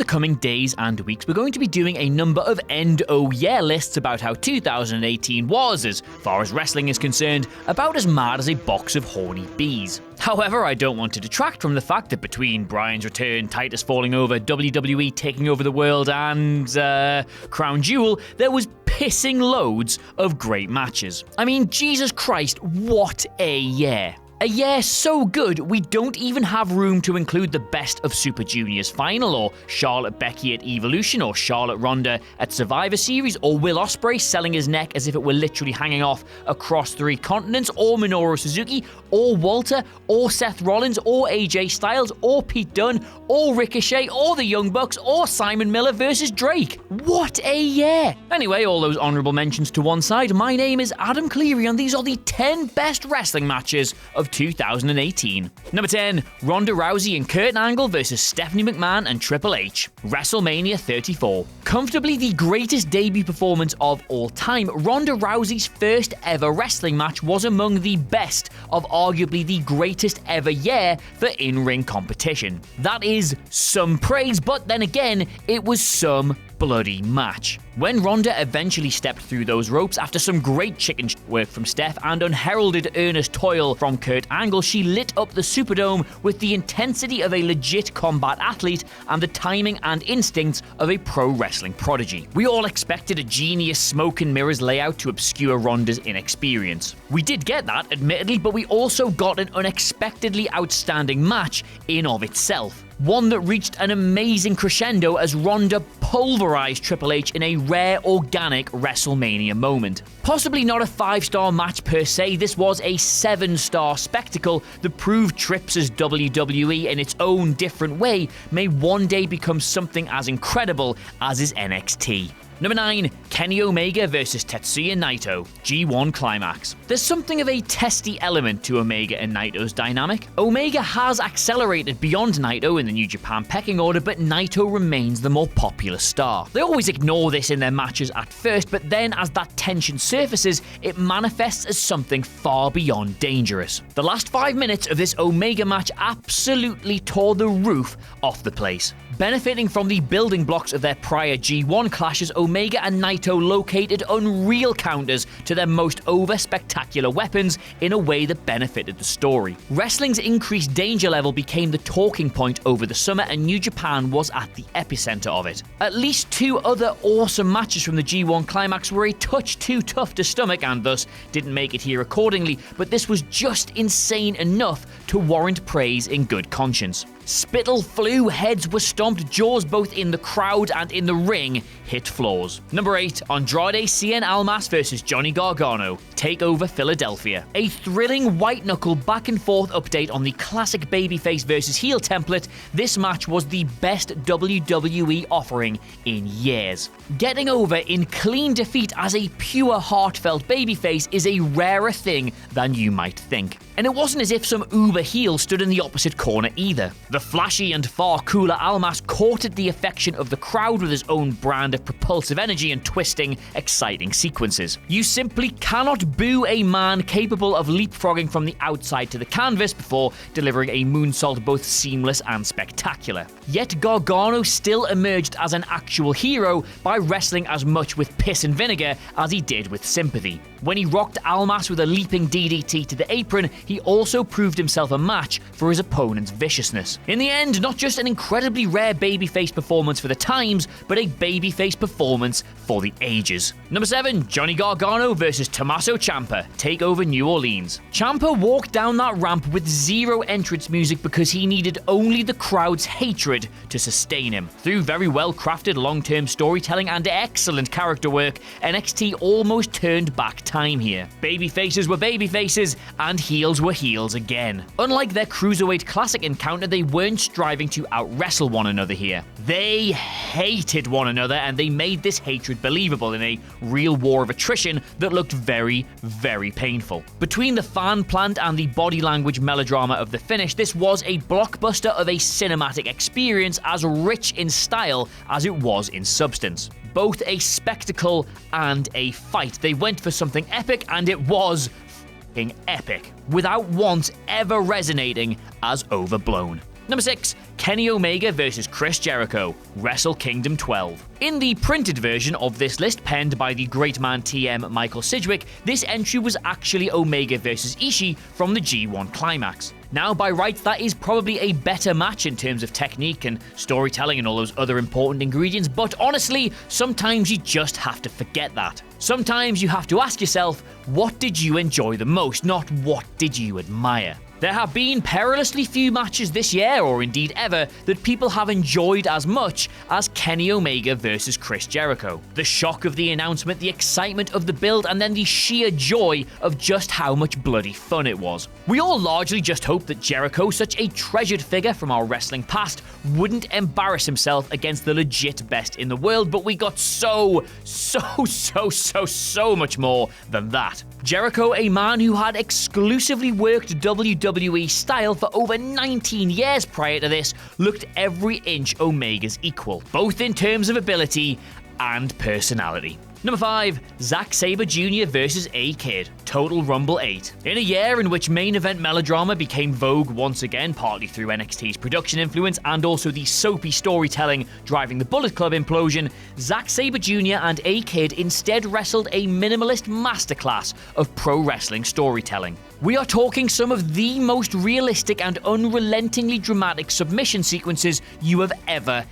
coming days and weeks, we're going to be doing a number of end-o-year lists about how 2018 was, as far as wrestling is concerned, about as mad as a box of horny bees. However, I don't want to detract from the fact that between Bryan's return, Titus falling over, WWE taking over the world, and, Crown Jewel, there was pissing loads of great matches. I mean, Jesus Christ, what a year. A year so good, we don't even have room to include the best of Super Junior's final, or Charlotte Becky at Evolution, or Charlotte Ronda at Survivor Series, or Will Ospreay selling his neck as if it were literally hanging off across 3 continents, or Minoru Suzuki, or Walter, or Seth Rollins, or AJ Styles, or Pete Dunne, or Ricochet, or the Young Bucks, or Simon Miller versus Drake. What a year! Anyway, all those honourable mentions to one side, my name is Adam Cleary, and these are the 10 best wrestling matches of 2018. Number 10, Ronda Rousey and Kurt Angle versus Stephanie McMahon and Triple H. WrestleMania 34. Comfortably the greatest debut performance of all time, Ronda Rousey's first ever wrestling match was among the best of arguably the greatest ever year for in-ring competition. That is some praise, but then again, it was some bloody match. When Ronda eventually stepped through those ropes after some great chicken work from Steph and unheralded earnest toil from Kurt Angle, she lit up the Superdome with the intensity of a legit combat athlete and the timing and instincts of a pro wrestling prodigy. We all expected a genius smoke and mirrors layout to obscure Ronda's inexperience. We did get that, admittedly, but we also got an unexpectedly outstanding match in of itself. One that reached an amazing crescendo as Ronda pulverized Triple H in a rare, organic WrestleMania moment. Possibly not a 5-star match per se, this was a 7-star spectacle that proved Trips as WWE in its own different way may one day become something as incredible as is NXT. Number 9, Kenny Omega versus Tetsuya Naito, G1 Climax. There's something of a testy element to Omega and Naito's dynamic. Omega has accelerated beyond Naito in the New Japan pecking order, but Naito remains the more popular star. They always ignore this in their matches at first, but then as that tension surfaces, it manifests as something far beyond dangerous. The last 5 minutes of this Omega match absolutely tore the roof off the place. Benefiting from the building blocks of their prior G1 clashes, Omega and Naito located unreal counters to their most over-spectacular weapons in a way that benefited the story. Wrestling's increased danger level became the talking point over the summer, and New Japan was at the epicenter of it. At least 2 other awesome matches from the G1 Climax were a touch too tough to stomach and thus didn't make it here accordingly, but this was just insane enough to warrant praise in good conscience. Spittle flew, heads were stomped, jaws both in the crowd and in the ring hit floors. Number 8, Andrade CIEN Almas versus Johnny Gargano, TakeOver Philadelphia. A thrilling white-knuckle back-and-forth update on the classic babyface versus heel template, this match was the best WWE offering in years. Getting over in clean defeat as a pure heartfelt babyface is a rarer thing than you might think. And it wasn't as if some uber heel stood in the opposite corner either. The flashy and far cooler Almas courted the affection of the crowd with his own brand of propulsive energy and twisting, exciting sequences. You simply cannot boo a man capable of leapfrogging from the outside to the canvas before delivering a moonsault both seamless and spectacular. Yet Gargano still emerged as an actual hero by wrestling as much with piss and vinegar as he did with sympathy. When he rocked Almas with a leaping DDT to the apron, he also proved himself a match for his opponent's viciousness. In the end, not just an incredibly rare babyface performance for the times, but a babyface performance for the ages. Number 7, Johnny Gargano versus Tommaso Ciampa, TakeOver New Orleans. Ciampa walked down that ramp with 0 entrance music because he needed only the crowd's hatred to sustain him. Through very well-crafted long-term storytelling and excellent character work, NXT almost turned back time here. Babyfaces were babyfaces, and heels were heels again. Unlike their Cruiserweight Classic encounter, they weren't striving to out-wrestle one another here. They hated one another, and they made this hatred believable in a real war of attrition that looked very, very painful. Between the fan plant and the body language melodrama of the finish, this was a blockbuster of a cinematic experience as rich in style as it was in substance. Both a spectacle and a fight. They went for something epic, and it was f***ing epic, without once ever resonating as overblown. Number 6. Kenny Omega vs Chris Jericho, Wrestle Kingdom 12. In the printed version of this list, penned by the great man TM Michael Sidgwick, this entry was actually Omega vs Ishii from the G1 Climax. Now, by rights, that is probably a better match in terms of technique and storytelling and all those other important ingredients, but honestly, sometimes you just have to forget that. Sometimes you have to ask yourself, what did you enjoy the most, not what did you admire? There have been perilously few matches this year, or indeed ever, that people have enjoyed as much as Kenny Omega versus Chris Jericho. The shock of the announcement, the excitement of the build, and then the sheer joy of just how much bloody fun it was. We all largely just hoped that Jericho, such a treasured figure from our wrestling past, wouldn't embarrass himself against the legit best in the world, but we got so much more than that. Jericho, a man who had exclusively worked WWE style for over 19 years prior to this, looked every inch Omega's equal, both in terms of ability and personality. Number 5. Zack Sabre Jr. vs. A-Kid, Total Rumble 8. In a year in which main event melodrama became vogue once again, partly through NXT's production influence and also the soapy storytelling driving the Bullet Club implosion, Zack Sabre Jr. and A-Kid instead wrestled a minimalist masterclass of pro wrestling storytelling. We are talking some of the most realistic and unrelentingly dramatic submission sequences you have ever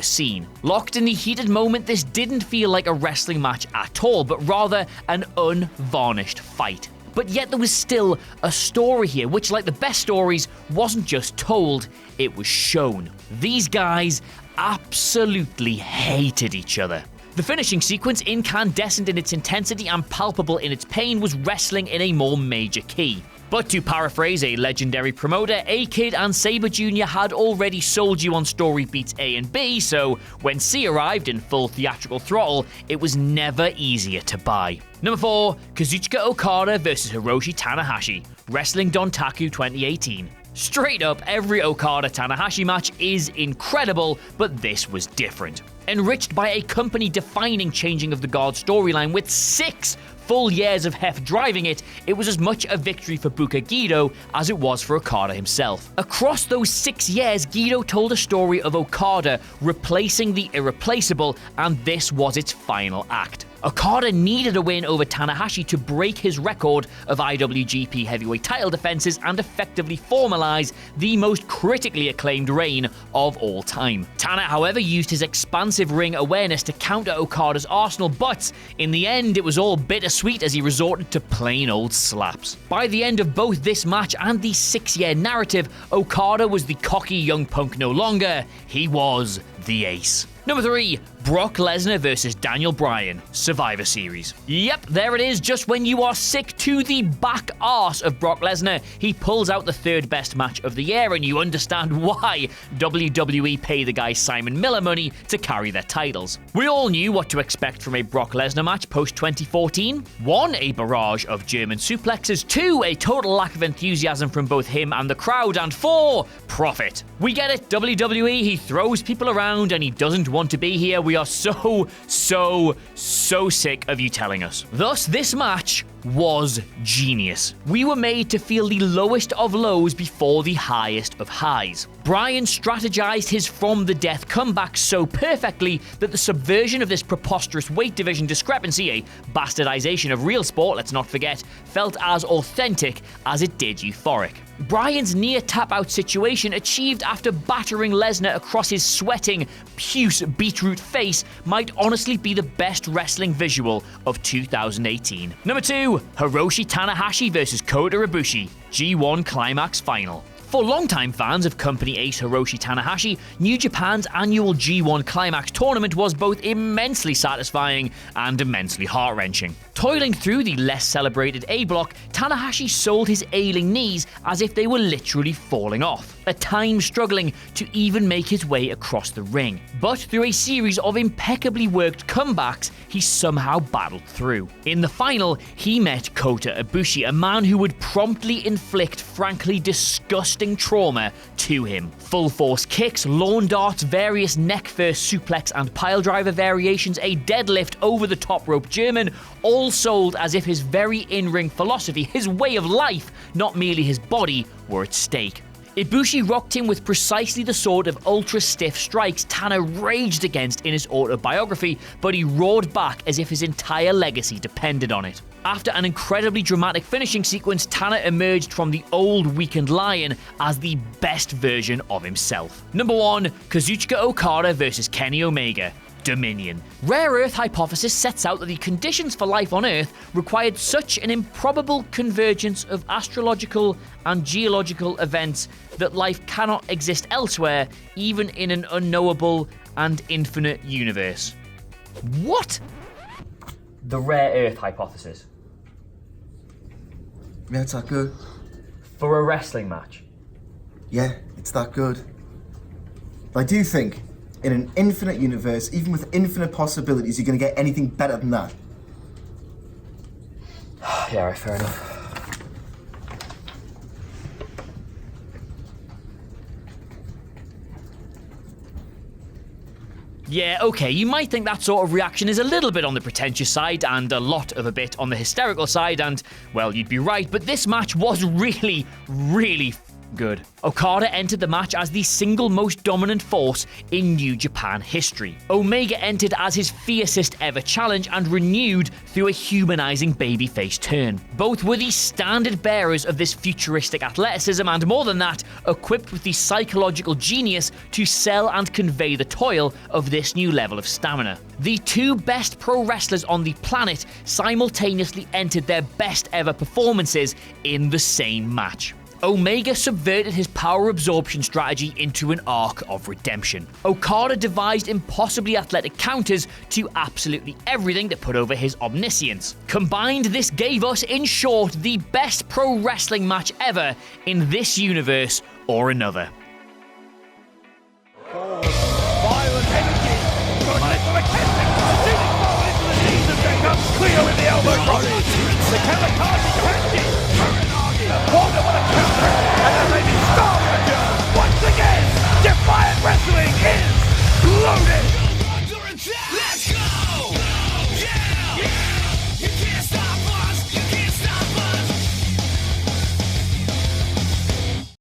seen. Locked in the heated moment, this didn't feel like a wrestling match at all, but rather an unvarnished fight. But yet there was still a story here, which, like the best stories, wasn't just told, it was shown. These guys absolutely hated each other. The finishing sequence, incandescent in its intensity and palpable in its pain, was wrestling in a more major key. But to paraphrase a legendary promoter, A-Kid and Sabre Jr. had already sold you on story beats A and B, so when C arrived in full theatrical throttle, it was never easier to buy. Number 4. Kazuchika Okada vs Hiroshi Tanahashi, Wrestling Dontaku 2018. Straight up, every Okada-Tanahashi match is incredible, but this was different. Enriched by a company-defining changing of the guard storyline with 6 full years of Hef driving it, it was as much a victory for Buka Guido as it was for Okada himself. Across those 6 years, Guido told a story of Okada replacing the irreplaceable, and this was its final act. Okada needed a win over Tanahashi to break his record of IWGP heavyweight title defenses and effectively formalize the most critically acclaimed reign of all time. Tana, however, used his expansive ring awareness to counter Okada's arsenal, but in the end it was all bittersweet as he resorted to plain old slaps. By the end of both this match and the 6-year narrative, Okada was the cocky young punk no longer, he was the ace. Number 3. Brock Lesnar vs Daniel-Bryan, Survivor Series. Yep, there it is. Just when you are sick to the back arse of Brock Lesnar, he pulls out the 3rd best match of the year, and you understand why WWE pay the guy Simon Miller money to carry their titles. We all knew what to expect from a Brock Lesnar match post-2014. 1. A barrage of German suplexes. 2. A total lack of enthusiasm from both him and the crowd. And 4. Profit. We get it, WWE, he throws people around and he doesn't want to be here. We are so sick of you telling us. Thus, this match was genius. We were made to feel the lowest of lows before the highest of highs. Bryan strategized his from the death comeback so perfectly that the subversion of this preposterous weight division discrepancy, a bastardization of real sport, let's not forget, felt as authentic as it did euphoric. Bryan's near tap-out situation, achieved after battering Lesnar across his sweating, puce beetroot face, might honestly be the best wrestling visual of 2018. Number 2. Hiroshi Tanahashi vs Kota Ibushi, G1 Climax Final. For longtime fans of company ace Hiroshi Tanahashi, New Japan's annual G1 Climax tournament was both immensely satisfying and immensely heart-wrenching. Toiling through the less celebrated A block, Tanahashi sold his ailing knees as if they were literally falling off, at times struggling to even make his way across the ring. But through a series of impeccably worked comebacks, he somehow battled through. In the final, he met Kota Ibushi, a man who would promptly inflict frankly disgusting trauma to him. Full force kicks, lawn darts, various neck first suplex and piledriver variations, a deadlift over the top rope German, all sold as if his very in-ring philosophy, his way of life, not merely his body, were at stake. Ibushi rocked him with precisely the sort of ultra-stiff strikes Tana raged against in his autobiography, but he roared back as if his entire legacy depended on it. After an incredibly dramatic finishing sequence, Tana emerged from the old weakened lion as the best version of himself. Number 1, Kazuchika Okada vs Kenny Omega. Dominion. Rare Earth hypothesis sets out that the conditions for life on Earth required such an improbable convergence of astrological and geological events that life cannot exist elsewhere, even in an unknowable and infinite universe. What? The Rare Earth hypothesis. Yeah, it's that good. For a wrestling match. Yeah, it's that good. But I do think, in an infinite universe, even with infinite possibilities, you're going to get anything better than that. Yeah, right, fair enough. Yeah, okay, you might think that sort of reaction is a little bit on the pretentious side and a lot of a bit on the hysterical side, and, well, you'd be right, but this match was really, really good. Okada entered the match as the single most dominant force in New Japan history. Omega entered as his fiercest ever challenge and renewed through a humanizing babyface turn. Both were the standard bearers of this futuristic athleticism and, more than that, equipped with the psychological genius to sell and convey the toil of this new level of stamina. The two best pro wrestlers on the planet simultaneously entered their best ever performances in the same match. Omega subverted his power absorption strategy into an arc of redemption. Okada devised impossibly athletic counters to absolutely everything that put over his omniscience. Combined, this gave us, in short, the best pro wrestling match ever in this universe or another.